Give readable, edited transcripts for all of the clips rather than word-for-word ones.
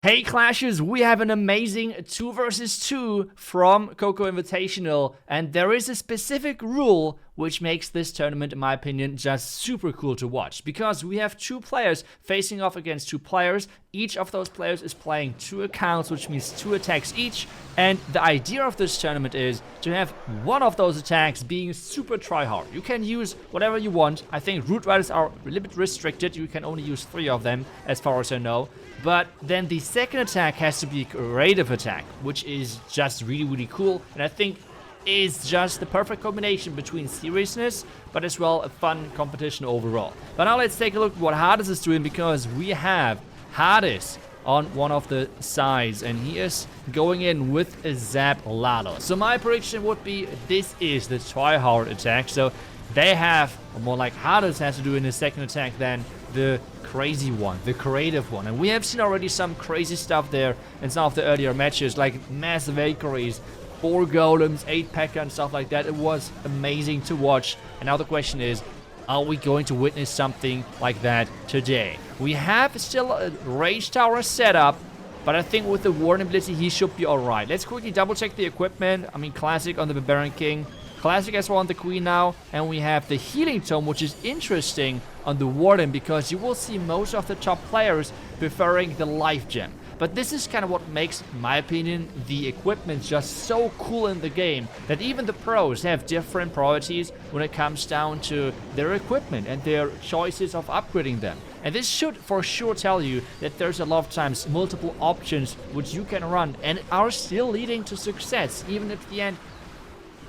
Hey Clashers, we have an amazing 2 versus 2 from Coco Invitational, and there is a specific rule which makes this tournament, in my opinion, just super cool to watch. Because we have 2 players facing off against 2 players. Each of those players is playing 2 accounts, which means 2 attacks each. And the idea of this tournament is to have one of those attacks being super tryhard. You can use whatever you want. I think Root Riders are a little bit restricted. You can only use 3 of them, as far as I know. But then the second attack has to be a creative attack, which is just really cool. And I think is just the perfect combination between seriousness, but as well a fun competition overall. But now let's take a look at what Hardis is doing, because we have Hardis on one of the sides, and he is going in with a Zap Lalo. So my prediction would be this is the try-hard attack. So they have, or more like Hardis has to do in his second attack than the crazy one, the creative one. And we have seen already some crazy stuff there in some of the earlier matches, like massive Valkyries, 4 golems, 8 P.E.K.K.A and stuff like that. It was amazing to watch. And now the question is, are we going to witness something like that today? We have still a Rage Tower set up, but I think with the Warden ability, he should be alright. Let's quickly double check the equipment. I mean, Classic on the Barbarian King, Classic as well on the Queen now, and we have the Healing Tome, which is interesting on the Warden, because you will see most of the top players preferring the Life Gem. But this is kind of what makes, in my opinion, the equipment just so cool in the game, that even the pros have different priorities when it comes down to their equipment and their choices of upgrading them. And this should for sure tell you that there's a lot of times multiple options which you can run and are still leading to success, even at the end.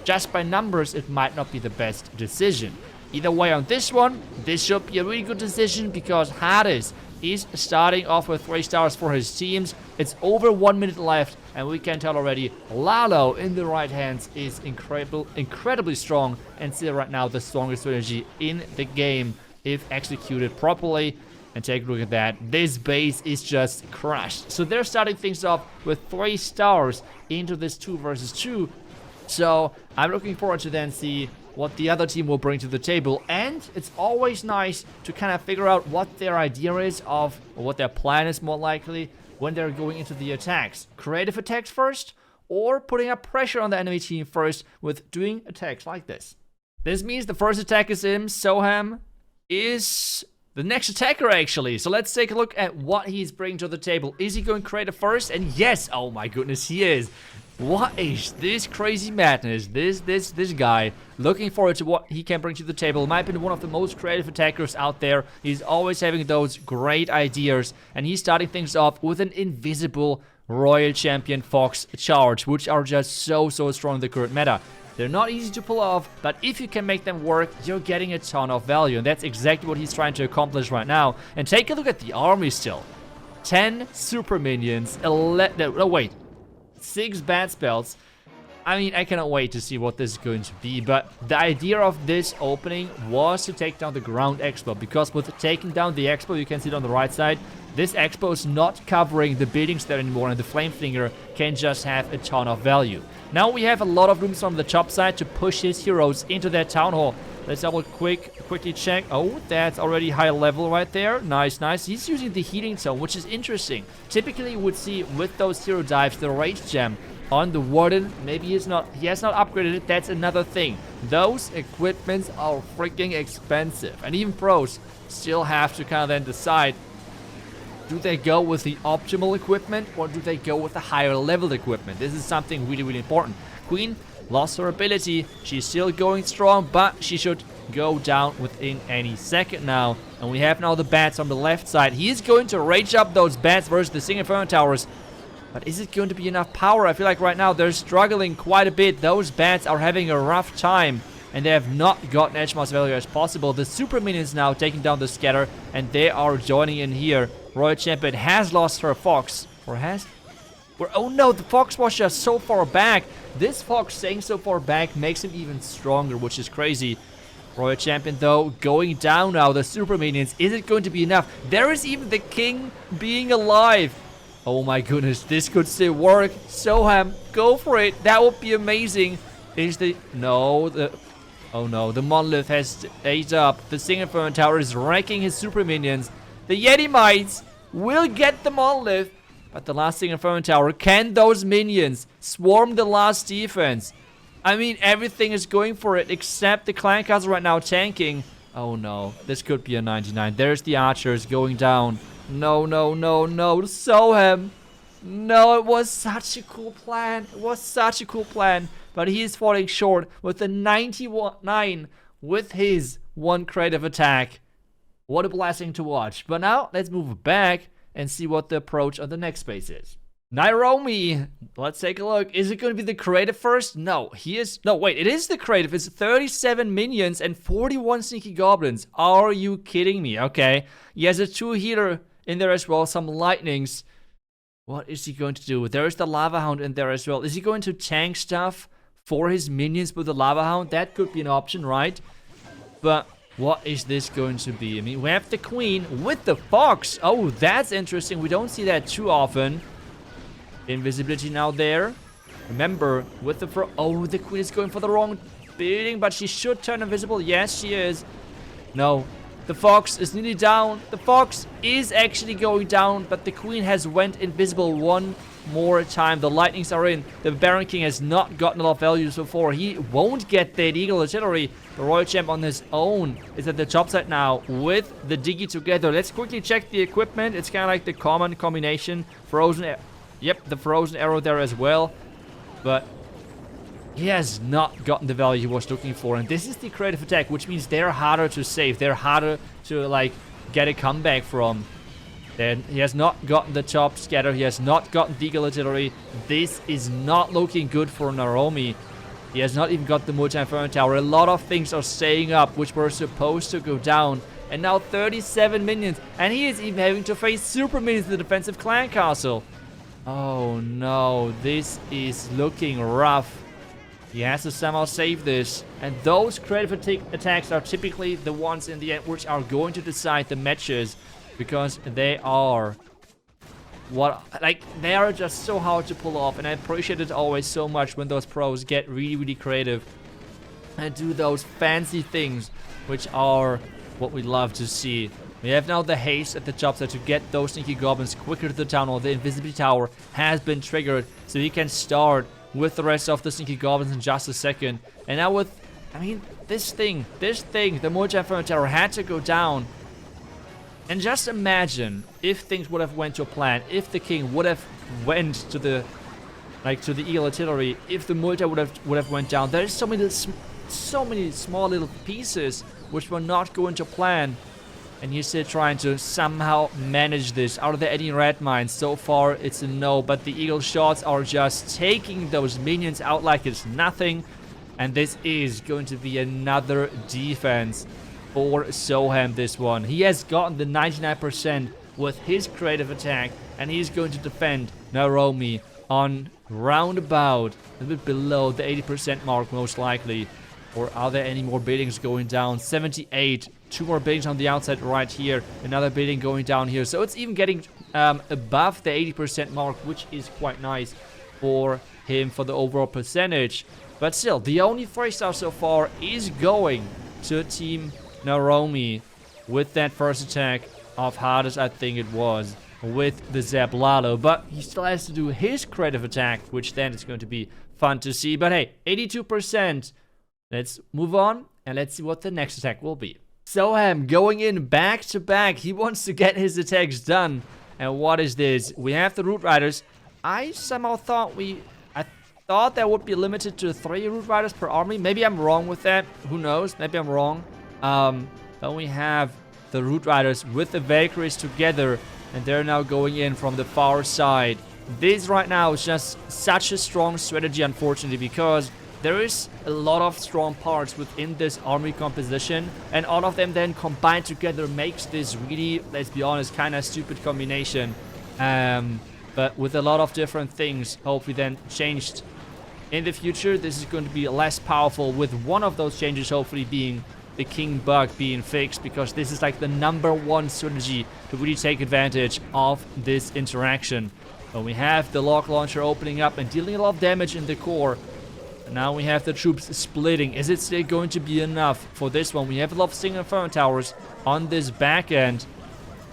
Just by numbers, it might not be the best decision. Either way, on this one, this should be a really good decision, because Hardis is starting off with 3 stars for his teams. It's over 1 minute left, and we can tell already Lalo in the right hands is incredibly strong, and still right now the strongest strategy in the game if executed properly. And take a look at that. This base is just crushed. So they're starting things off with 3 stars into this 2 versus 2. So I'm looking forward to then see what the other team will bring to the table. And it's always nice to kind of figure out what their idea is of, or what their plan is more likely, when they're going into the attacks. Creative attacks first, or putting up pressure on the enemy team first with doing attacks like this. This means the first attack is him. Soam is the next attacker, actually. So let's take a look at what he's bringing to the table. Is he going creative first? And yes, oh my goodness, he is. What is this crazy madness? This guy. Looking forward to what he can bring to the table. Might be one of the most creative attackers out there. He's always having those great ideas. And he's starting things off with an invisible Royal Champion Fox charge, which are just so strong in the current meta. They're not easy to pull off, but if you can make them work, you're getting a ton of value. And that's exactly what he's trying to accomplish right now. And take a look at the army still. 10 super minions, 6 bad spells. I mean, I cannot wait to see what this is going to be, but the idea of this opening was to take down the ground expo, because with taking down the expo, you can see it on the right side, this expo is not covering the buildings there anymore, and the flame flinger can just have a ton of value. Now we have a lot of rooms from the top side to push his heroes into their town hall. Let's quickly check. Oh, that's already high level right there. Nice. He's using the healing zone, which is interesting. Typically, you would see with those hero dives the rage gem on the Warden. Maybe he has not upgraded it. That's another thing. Those equipments are freaking expensive, and even pros still have to kind of then decide, do they go with the optimal equipment, or do they go with the higher level equipment? This is something really important. Queen lost her ability. She's still going strong, but she should go down within any second now. And we have now the bats on the left side. He is going to rage up those bats versus the single Inferno Towers. But is it going to be enough power? I feel like right now they're struggling quite a bit. Those bats are having a rough time, and they have not gotten as much value as possible. The super minions now taking down the scatter, and they are joining in here. Royal Champion has lost her Fox, or has... Oh no, the Fox was just so far back. This Fox staying so far back makes him even stronger, which is crazy. Royal Champion, though, going down now. The super minions, is it going to be enough? There is even the king being alive. Oh my goodness, this could still work. Soam, go for it. That would be amazing. Is the... No, the... Oh no, the monolith has stayed up. The single Inferno Tower is wrecking his super minions. The Yeti Mites will get the monolith. But the last thing Inferno Tower, can those minions swarm the last defense? I mean, everything is going for it except the Clan Castle right now tanking. Oh no, this could be a 99. There's the archers going down. No, no, no, no. Soam. No, it was such a cool plan. It was such a cool plan. But he is falling short with the 99 with his one creative attack. What a blessing to watch. But now, let's move back and see what the approach on the next phase is. Nairomi, let's take a look. Is it going to be the creative first? No, wait, it is the creative. It's 37 minions and 41 sneaky goblins. Are you kidding me? Okay, he has a 2 healer in there as well, some lightnings. What is he going to do? There is the Lava Hound in there as well. Is he going to tank stuff for his minions with the Lava Hound? That could be an option, right? But what is this going to be? I mean, we have the Queen with the Fox. Oh, that's interesting. We don't see that too often. Invisibility now there. Remember, with the oh, the Queen is going for the wrong building, but she should turn invisible. Yes, she is. No, the Fox is nearly down. The Fox is actually going down, but the Queen has went invisible one more time. The lightnings are in. The Baron King has not gotten a lot of value so far. He won't get the Eagle Artillery. The Royal Champ on his own is at the top side now with the Diggy together. Let's quickly check the equipment. It's kind of like the common combination. Frozen... Yep, the frozen arrow there as well. But he has not gotten the value he was looking for. And this is the creative attack, which means they're harder to save. They're harder to, like, get a comeback from. Then he has not gotten the top scatter. He has not gotten the Eagle Artillery. This is not looking good for Nairomi. He has not even got the multi-inferno tower. A lot of things are staying up, which were supposed to go down. And now 37 minions. And he is even having to face super minions in the defensive clan castle. Oh no, this is looking rough. He has to somehow save this. And those creative attacks are typically the ones in the end which are going to decide the matches. Because they are... they are just so hard to pull off. And I appreciate it always so much when those pros get really, really creative. And do those fancy things, which are what we love to see. We have now the haste at the top side to get those sneaky goblins quicker to the town hall. The invisibility tower has been triggered, so he can start with the rest of the sneaky goblins in just a second. And now with, I mean, this thing, the multi-inferno tower had to go down. And just imagine if things would have went to plan, if the king would have went to the, to the Eagle Artillery, if the multi would have went down. There's so many small little pieces which were not going to plan. And he's still trying to somehow manage this. Are there any red mines? So far, it's a no. But the Eagle shots are just taking those minions out like it's nothing. And this is going to be another defense for Soam, this one. He has gotten the 99% with his creative attack. And he's going to defend Nairomi on roundabout, a bit below the 80% mark, most likely. Or are there any more buildings going down? 78. 2 more buildings on the outside right here. Another building going down here. So it's even getting above the 80% mark, which is quite nice for him for the overall percentage. But still, the only 3-star so far is going to Team Nairomi with that first attack of Hardis, I think it was, with the Zeb Lalo. But he still has to do his creative attack, which then is going to be fun to see. But hey, 82%. Let's move on and let's see what the next attack will be. Soam going in back to back. He wants to get his attacks done. And what is this? We have the Root Riders. I somehow thought I thought that would be limited to 3 Root Riders per army. Maybe I'm wrong with that. Who knows? Maybe I'm wrong. But we have the Root Riders with the Valkyries together. And they're now going in from the far side. This right now is just such a strong strategy, unfortunately, because there is a lot of strong parts within this army composition, and all of them then combined together makes this really, let's be honest, kind of stupid combination. But with a lot of different things, hopefully then changed in the future, this is going to be less powerful, with one of those changes hopefully being the King Bug being fixed, because this is like the #1 strategy to really take advantage of this interaction. But we have the Lock Launcher opening up and dealing a lot of damage in the core. Now we have the troops splitting. Is it still going to be enough for this one? We have a lot of single inferno towers on this back end.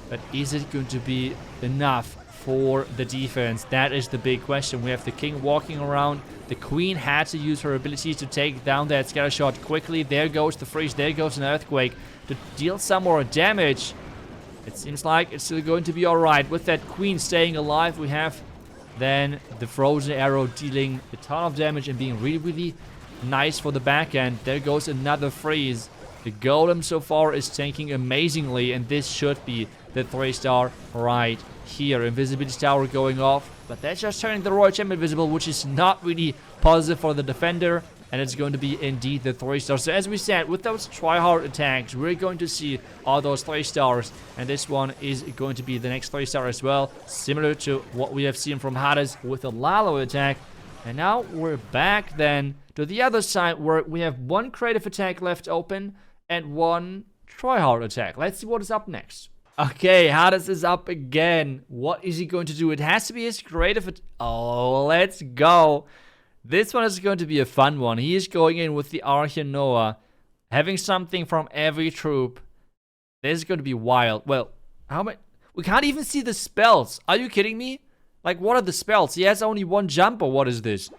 But is it going to be enough for the defense? That is the big question. We have the king walking around. The queen had to use her ability to take down that scatter shot quickly. There goes the freeze. There goes an earthquake to deal some more damage. It seems like it's still going to be alright. With that queen staying alive, we have then the frozen arrow dealing a ton of damage and being really, really nice for the back end. There goes another freeze. The golem so far is tanking amazingly, and this should be the 3-star right here. Invisibility tower going off, but that's just turning the royal champ invisible, which is not really positive for the defender, and it's going to be indeed the 3-star. So as we said, with those try-hard attacks, we're going to see all those 3-stars, and this one is going to be the next 3-star as well, similar to what we have seen from Hardis with the Lalo attack. And now we're back then to the other side, where we have one creative attack left open and one try-hard attack. Let's see what is up next. Okay, Hardis is up again. What is he going to do? It has to be his creative attack. Oh, let's go. This one is going to be a fun one. He is going in with the Archenoa, having something from every troop. This is going to be wild. Well, how many? We can't even see the spells. Are you kidding me? Like, what are the spells? He has only one jump, or what is this?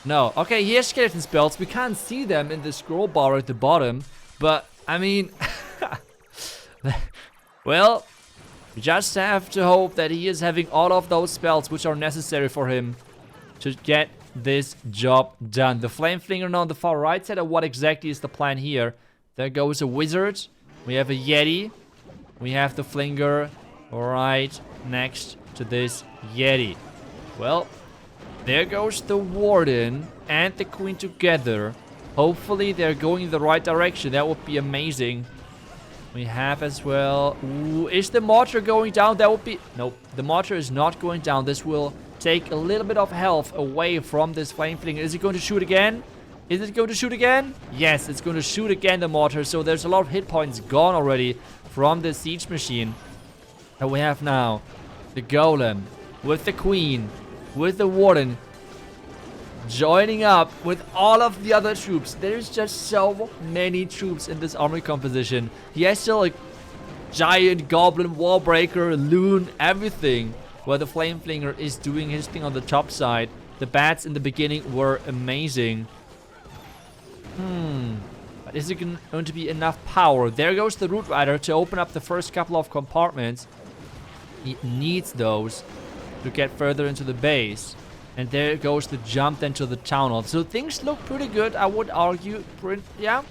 No. Okay, he has skeleton spells. We can't see them in the scroll bar at the bottom. But, I mean... well, we just have to hope that he is having all of those spells which are necessary for him to get this job done. The flame flinger on the far right side, or what exactly is the plan here? There goes a wizard. We have a yeti. We have the flinger right next to this yeti. Well, there goes the warden and the queen together. Hopefully they're going in the right direction. That would be amazing. We have as well... Ooh, is the mortar going down? That would be... Nope, the mortar is not going down. This will take a little bit of health away from this flame flinger. Is it going to shoot again? Is it going to shoot again? Yes, it's going to shoot again, the mortar. So there's a lot of hit points gone already from the siege machine. And we have now the golem with the queen, with the warden, joining up with all of the other troops. There's just so many troops in this army composition. He has still a giant goblin, wallbreaker, loon, everything. Where the flame flinger is doing his thing on the top side. The bats in the beginning were amazing. But is it going to be enough power? There goes the root rider to open up the first couple of compartments. He needs those to get further into the base. And there goes the jump then to the town hall. So things look pretty good, I would argue. Yeah,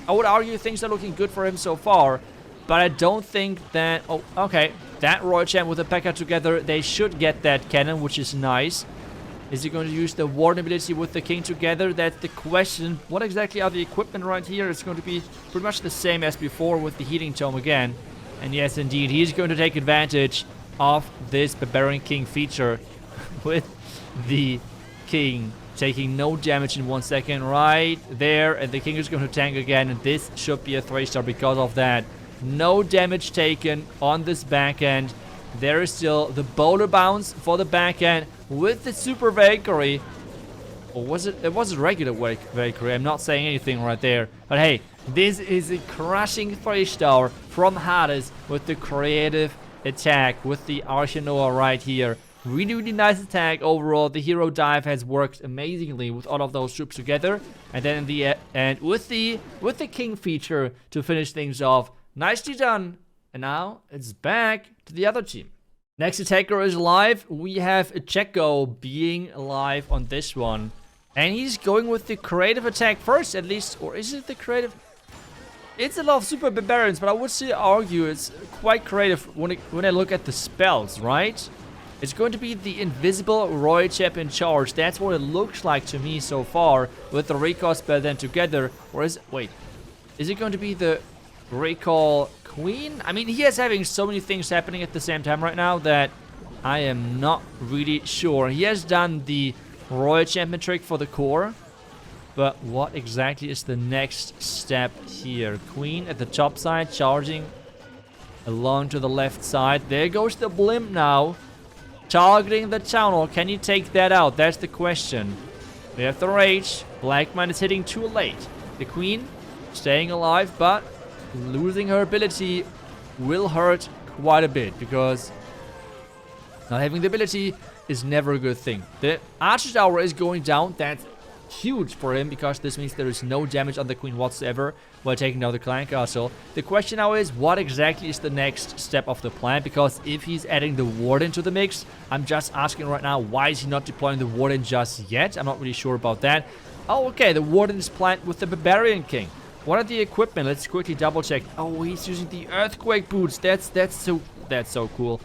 I would argue things are looking good for him so far. But I don't think that... Oh, okay. That royal champ with the P.E.K.K.A. together, they should get that cannon, which is nice. Is he going to use the warden ability with the king together? That's the question. What exactly are the equipment right here? It's going to be pretty much the same as before with the healing tome again. And yes, indeed, he's going to take advantage of this Barbarian King feature with the king taking no damage in 1 second right there, and the king is going to tank again, and this should be a 3-star because of that. No damage taken on this back end. There is still the boulder bounce for the back end with the super Valkyrie. Or was it? It was a regular Valkyrie. I'm not saying anything right there. But hey, this is a crushing 3-star from Hardis with the creative attack with the Archenoa right here. Really, really nice attack overall. The hero dive has worked amazingly with all of those troops together. And then in the end, with the king feature to finish things off. Nicely done. And now it's back to the other team. Next attacker is live. We have Czecho being alive on this one. And he's going with the creative attack first, at least. Or is it the creative? It's a lot of super barbarians, but I would say argue it's quite creative when I look at the spells, right? It's going to be the invisible royal champ in charge. That's what it looks like to me so far. With the recall spell then together. Or is it... Wait. Is it going to be the... recall queen? I mean, he is having so many things happening at the same time right now that I am not really sure. He has done the royal champion trick for the core, but what exactly is the next step here? Queen at the top side, charging along to the left side. There goes the blimp now, targeting the town hall. Can he take that out? That's the question. We have the rage. Black Man is hitting too late. The queen staying alive, but losing her ability will hurt quite a bit, because Not having the ability is never a good thing. The Archer Tower is going down. That's huge for him because this means there is no damage on the Queen whatsoever while taking down the Clan Castle. The question now is, what exactly is the next step of the plan? Because if he's adding the Warden to the mix, I'm just asking right now, why is he not deploying the Warden just yet? I'm not really sure about that. Oh, okay, the Warden is planned with the Barbarian King. What are the equipment? Let's quickly double check. Oh, he's using the Earthquake Boots. That's so cool.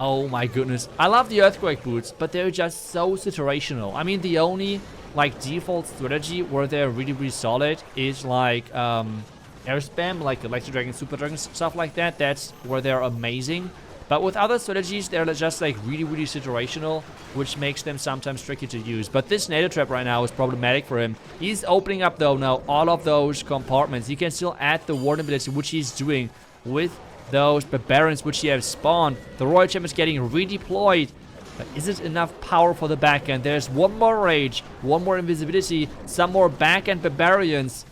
Oh my goodness. I love the Earthquake Boots, but they're just so situational. I mean, the only like default strategy where they're really solid is like air spam, like Electro Dragon, Super Dragon, stuff like that. That's where they're amazing. But with other strategies, they're just like really situational, which makes them sometimes tricky to use. But this NATO trap right now is problematic for him. He's opening up though now all of those compartments. He can still add the Warden ability, which he's doing with those Barbarians which he has spawned. The Royal Champ is getting redeployed. But is it enough power for the backend? There's one more Rage, one more Invisibility, some more backend Barbarians.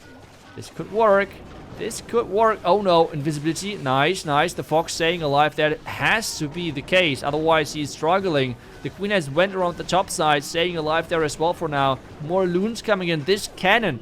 This could work. This could work. Oh no, Invisibility. Nice. The Fox staying alive. That has to be the case. Otherwise, he's struggling. The Queen has went around the top side, staying alive there as well for now. More loons coming in. This cannon.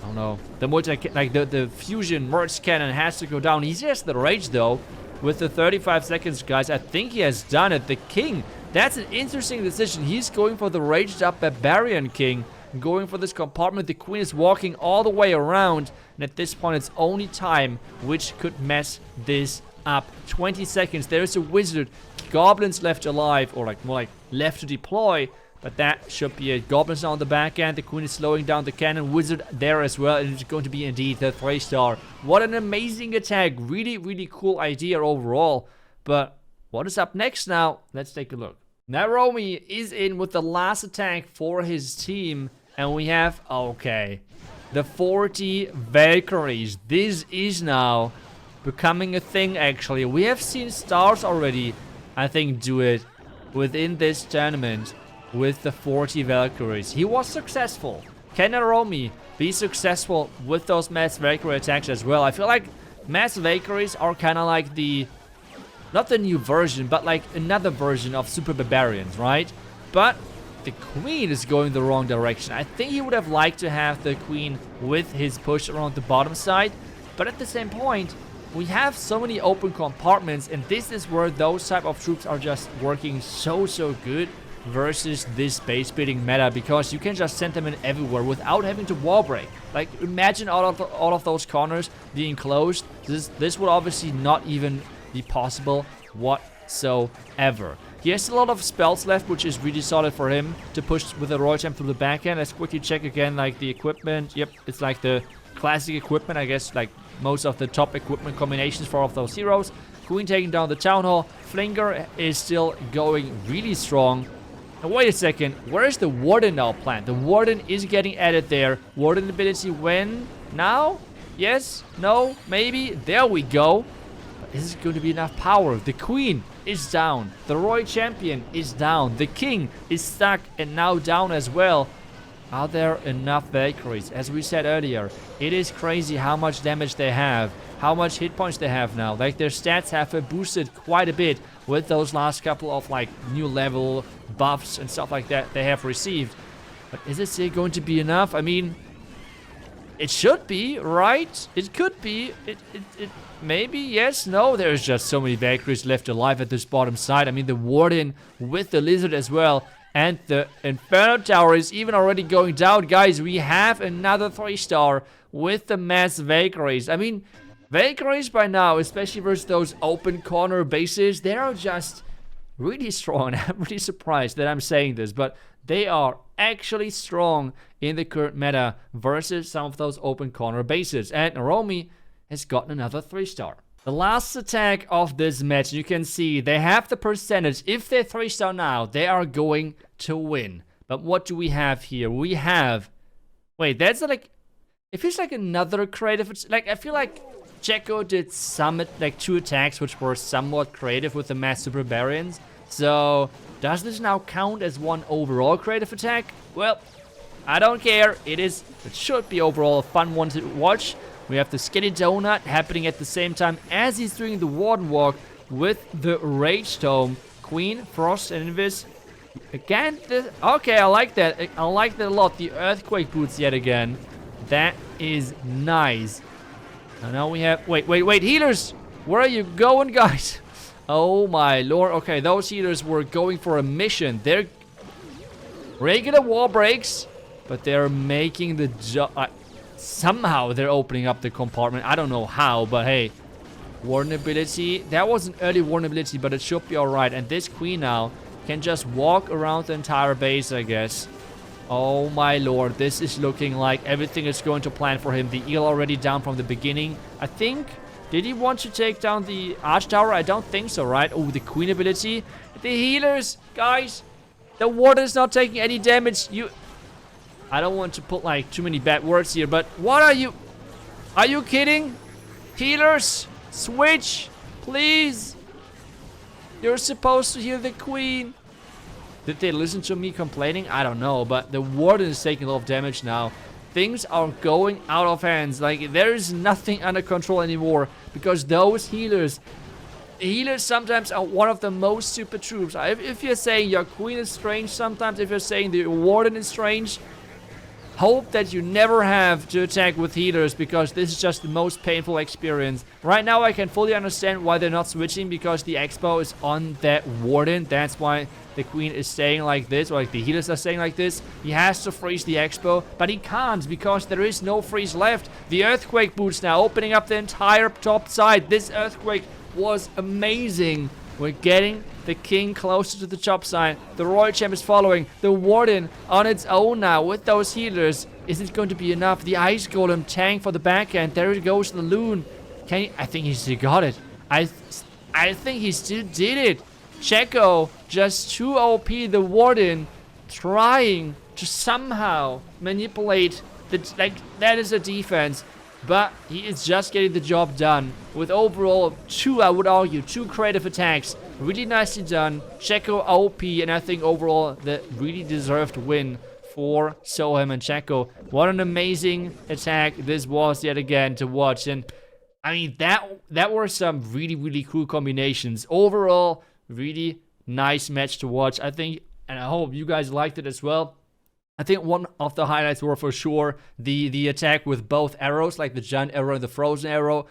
Oh no. The fusion merge cannon has to go down. He has the Rage though. With the 35 seconds, guys, I think he has done it. The King. That's an interesting decision. He's going for the raged up Barbarian King. Going for this compartment. The Queen is walking all the way around. And at this point, it's only time which could mess this up. 20 seconds. There's a wizard. Goblins left alive. Or like more like left to deploy. But that should be it. Goblins on the back end. The Queen is slowing down the cannon. Wizard there as well. And it's going to be indeed the 3-star. What an amazing attack. Really cool idea overall. But what is up next now? Let's take a look. Nairomi is in with the last attack for his team. And we have, okay, the 40 Valkyries. This is now becoming a thing actually. We have seen stars already, I think, do it within this tournament. With the 40 Valkyries. He was successful. Can Nairomi be successful with those Mass Valkyrie attacks as well? I feel like Mass Valkyries are kind of like the, not the new version, but like another version of Super Barbarians, right? But the Queen is going the wrong direction. I think he would have liked to have the Queen with his push around the bottom side. But at the same point, we have so many open compartments, and this is where those type of troops are just working so good versus this base building meta, because you can just send them in everywhere without having to wall break. Like, imagine all of those corners being closed. This would obviously not even be possible whatsoever. He has a lot of spells left, which is really solid for him to push with the Royal Champ through the backhand. Let's quickly check again, like the equipment. Yep, it's like the classic equipment, I guess, like most of the top equipment combinations for all of those heroes. Queen taking down the Town Hall. Flinger is still going really strong. And wait a second, where is the Warden now planned? The Warden is getting added there. Warden ability when? Now? Yes? No? Maybe? There we go. But is it going to be enough power? The Queen is down. The Royal Champion is down. The King is stuck and now down as well. Are there enough Valkyries? As we said earlier, it is crazy how much damage they have. How much hit points they have now. Like, their stats have boosted quite a bit with those last couple of like new level buffs and stuff like that they have received. But is it still going to be enough? I mean, it should be, right? It could be. It maybe, yes, no. There's just so many Valkyries left alive at this bottom side. I mean, the Warden with the Lizard as well. And the Inferno Tower is even already going down. Guys, we have another 3-star with the Mass Valkyries. I mean, Valkyries by now, especially versus those open corner bases, they are just really strong. I'm really surprised that I'm saying this, but they are actually strong in the current meta versus some of those open corner bases. And Nairomi has gotten another 3-star. The last attack of this match, you can see they have the percentage. If they're 3-star now, they are going to win. But what do we have here? We have... Wait, that's like... It feels like another creative... Like, I feel like Czecho did some, like 2 attacks which were somewhat creative with the Mass Super Barbarians. So, does this now count as one overall creative attack? Well, I don't care. It should be overall a fun one to watch. We have the Skinny Donut happening at the same time as he's doing the Warden Walk with the Rage Tome. Queen, Frost, and Invis. Again, okay, I like that. I like that a lot. The Earthquake boots yet again. That is nice. And now we have... Wait, healers! Where are you going, guys? Oh my lord. Okay, those healers were going for a mission. They're regular wall breaks, but they're making the job... somehow they're opening up the compartment. I don't know how, but hey. Warden ability. That was an early warden ability, but it should be alright. And this queen now can just walk around the entire base, I guess. Oh my lord. This is looking like everything is going to plan for him. The eel already down from the beginning. I think... Did he want to take down the arch tower? I don't think so, right? Oh, the queen ability. The healers, guys. The warden is not taking any damage. I don't want to put like too many bad words here, but what are you? Are you kidding? Healers, switch, please. You're supposed to heal the queen. Did they listen to me complaining? I don't know, but the warden is taking a lot of damage now. Things are going out of hands. Like, there is nothing under control anymore. Because those healers... Healers sometimes are one of the most super troops. If you're saying your queen is strange sometimes, if you're saying the warden is strange, hope that you never have to attack with healers, because this is just the most painful experience. Right now I can fully understand why they're not switching, because the expo is on that warden. That's why the queen is staying like this, or like the healers are staying like this. He has to freeze the expo, but he can't because there is no freeze left. The earthquake boots now opening up the entire top side. This earthquake was amazing. We're getting the king closer to the top side. The royal champ is following. The warden on its own now with those healers. Is it going to be enough? The ice golem tank for the backhand. There it goes, the loon. I think he still got it. I think he still did it. Czecho just too OP. The warden trying to somehow manipulate that is a defense, but he is just getting the job done with overall I would argue two creative attacks. Really nicely done. Czecho OP, and I think overall the really deserved win for Soam and Czecho. What an amazing attack this was yet again to watch. And I mean, that were some really cool combinations. Overall, really nice match to watch, I think, and I hope you guys liked it as well. I think one of the highlights were for sure the attack with both arrows, like the giant arrow and the frozen arrow,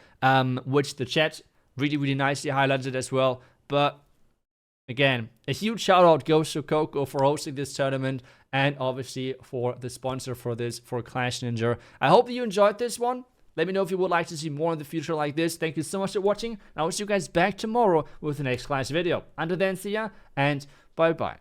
which the chat really nicely highlighted as well. But again, a huge shout out goes to Coco for hosting this tournament, and obviously for the sponsor for this, for Clash Ninja. I hope that you enjoyed this one. Let me know if you would like to see more in the future like this. Thank you so much for watching, and I will see you guys back tomorrow with the next Clash video. Until then, see ya, and bye-bye.